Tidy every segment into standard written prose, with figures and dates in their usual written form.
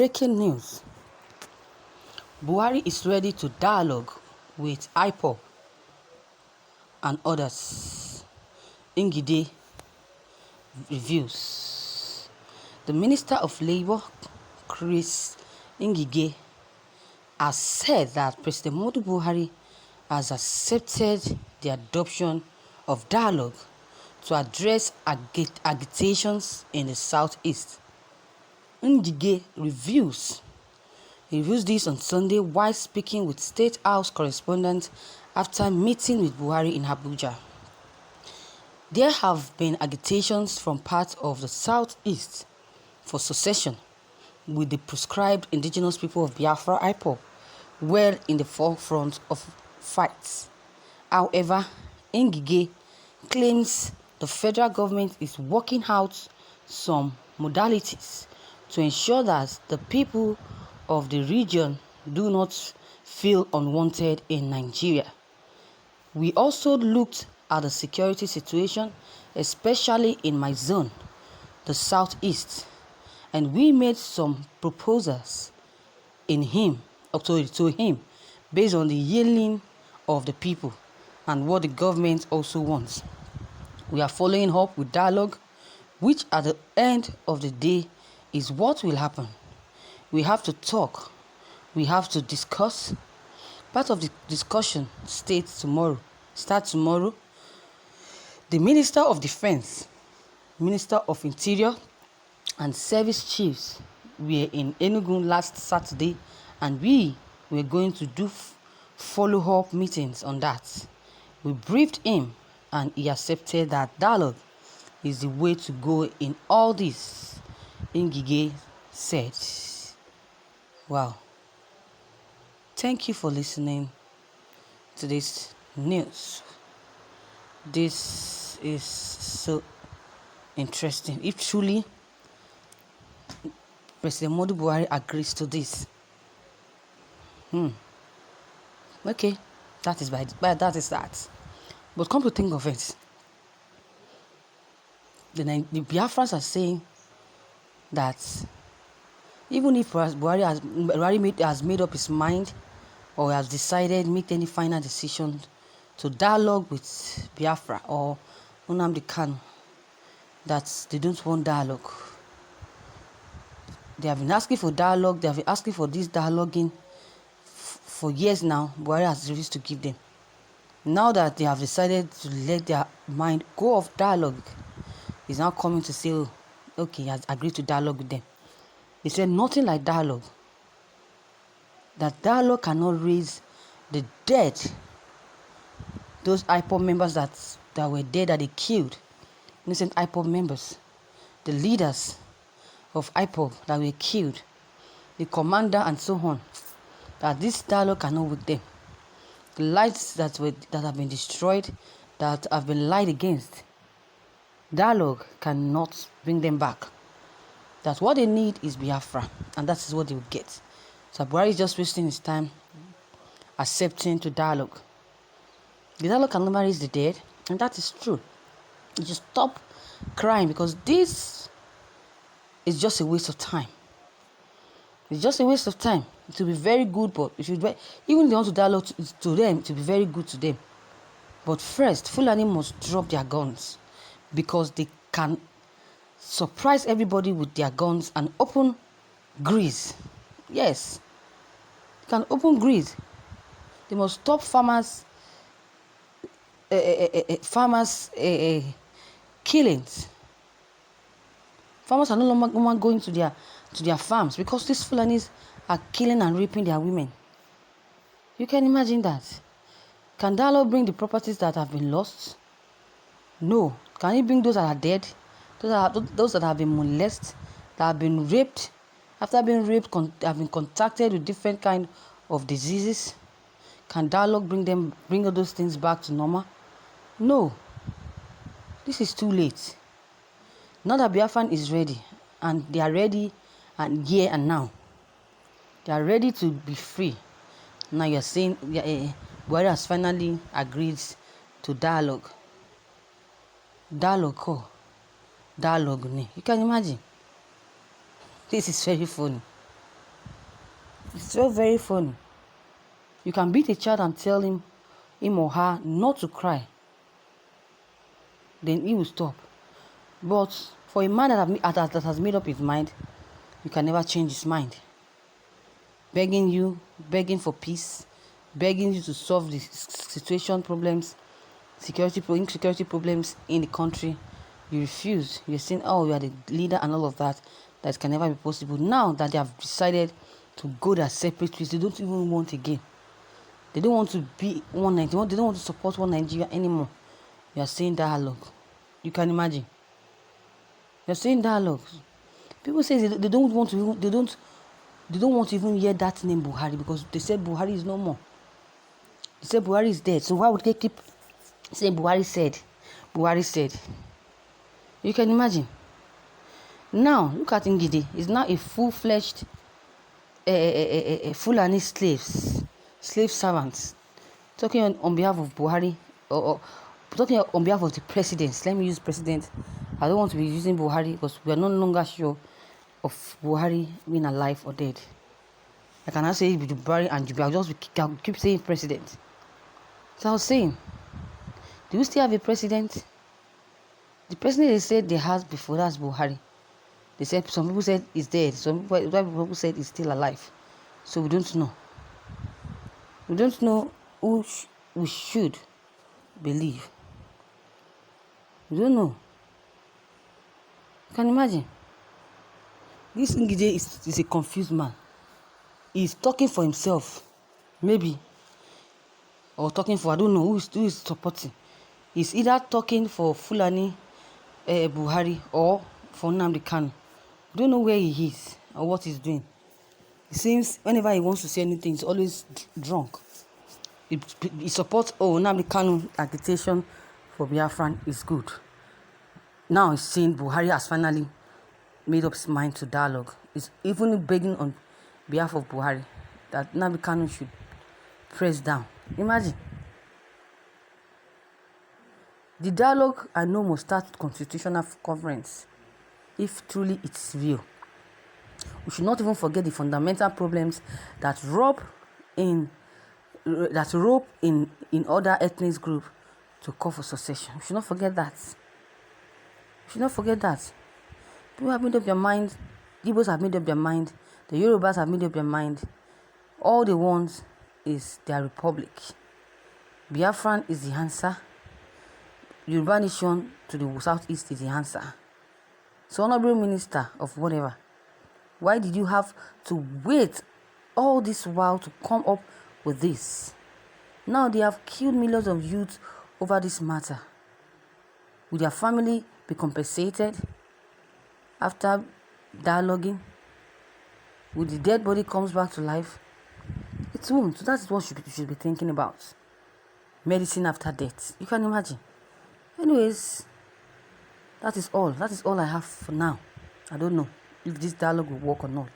Breaking news. Buhari is ready to dialogue with IPOB and others. Ngige reviews. The Minister of Labour, Chris Ngige, has said that President Buhari has accepted the adoption of dialogue to address agitations in the southeast. Ngige reviews this on Sunday while speaking with State House correspondents after meeting with Buhari in Abuja. There have been agitations from parts of the southeast for secession, with the proscribed indigenous people of Biafra IPOB well in the forefront of fights. However, Ngige claims the federal government is working out some modalities to ensure that the people of the region do not feel unwanted in Nigeria. We also looked at the security situation, especially in my zone, the southeast, and we made some proposals to him based on the yelling of the people and what the government also wants. We are following up with dialogue, which at the end of the day is what will happen. We have to talk. We have to discuss. Part of the discussion starts tomorrow. The Minister of Defense, Minister of Interior, and Service Chiefs were in Enugu last Saturday, and we were going to do follow-up meetings on that. We briefed him, and he accepted that dialogue is the way to go in all this, Ngige said. Wow. Thank you for listening to this news. This is so interesting. If truly President Buhari agrees to this, okay, that is that. But come to think of it, the Biafrans are saying that even if Buhari has made up his mind or has decided make any final decision to dialogue with Biafra or Nnamdi Kanu, that they don't want dialogue. They have been asking for dialogue. They have been asking for this dialoguing for years now. Buhari has refused to give them. Now that they have decided to let their mind go off dialogue, he's now coming to say, oh, okay, he has agreed to dialogue with them. He said nothing like dialogue. That dialogue cannot raise the dead. Those IPOB members that were dead, that they killed, innocent IPOB members, the leaders of IPOB that were killed, the commander and so on, that this dialogue cannot wake them. The lives that have been destroyed, that have been lied against, dialogue cannot bring them back. That what they need is Biafra, and that is what they will get. So Buhari is just wasting his time accepting to dialogue. The dialogue can never raise the dead, and that is true. You just stop crying, because this is just a waste of time. It's just a waste of time. It will be very good, but even if they want to dialogue to them, it will be very good to them. But first, Fulani must drop their guns, because they can surprise everybody with their guns and open grease. Yes, they can open grease. They must stop farmers killings. Farmers are no longer going to their farms because these Fulanis are killing and raping their women. You can imagine that. Can dialogue bring the properties that have been lost? No. Can it bring those that are dead? Those that have been molested, that have been raped, after being raped, have been contacted with different kind of diseases? Can dialogue bring all those things back to normal? No. This is too late. Now that Biafran is ready, and they are ready, and here and now, they are ready to be free. Now you are saying Buhari has finally agreed to dialogue. Dialogue. You can imagine. This is very funny. It's so very funny. You can beat a child and tell him or her not to cry. Then he will stop. But for a man that has made up his mind, you can never change his mind. Begging for peace, begging you to solve the situation problems, insecurity problems in the country. You refuse. You're saying, oh, you are the leader and all of that. That can never be possible. Now that they have decided to go their separate ways, they don't even want again. They don't want to be one Nigeria. They don't want to support one Nigeria anymore. You are saying dialogue. You can imagine. You're saying dialogue. People say they don't want to even hear that name Buhari, because they said Buhari is no more. They said Buhari is dead. So why would they keep saying Buhari said? Buhari said. You can imagine. Now look at Ngige. He's now a full-fledged Fulani slave servants, talking on behalf of Buhari, or talking on behalf of the president. Let me use president. I don't want to be using Buhari because we are no longer sure of Buhari being alive or dead. I cannot say Buhari and Jubi. I'll just keep saying president. So I was saying, do we still have a president? The president they said they had before, that's Buhari. They said, some people said he's dead. Some people said he's still alive. So we don't know. We don't know who we should believe. We don't know. You can imagine. This Ngige is a confused man. He's talking for himself, maybe, or talking for, I don't know who is supporting. He's either talking for Fulani Buhari or for Nnamdi Kanu. Don't know where he is or what he's doing. It seems whenever he wants to say anything, he's always drunk. He supports Nnamdi Kanu agitation for Biafran is good. Now he's saying Buhari has finally made up his mind to dialogue. He's even begging on behalf of Buhari that Nnamdi Kanu should press down. Imagine. The dialogue I know must start with constitutional conference if truly it's real. We should not even forget the fundamental problems that rope in other ethnic groups to call for secession. We should not forget that. People have made up their mind. Igbos have made up their mind. The Yorubas have made up their mind. All they want is their republic. Biafran is the answer. Yoruba nation to the southeast is the answer. So, Honorable Minister of whatever, why did you have to wait all this while to come up with this? Now they have killed millions of youths over this matter. Will their family be compensated after dialoguing? Will the dead body comes back to life? It won't. So that's what you should be thinking about. Medicine after death. You can imagine. Anyways, that is all. That is all I have for now. I don't know if this dialogue will work or not.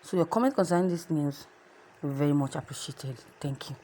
So your comment concerning this news will be very much appreciated. Thank you.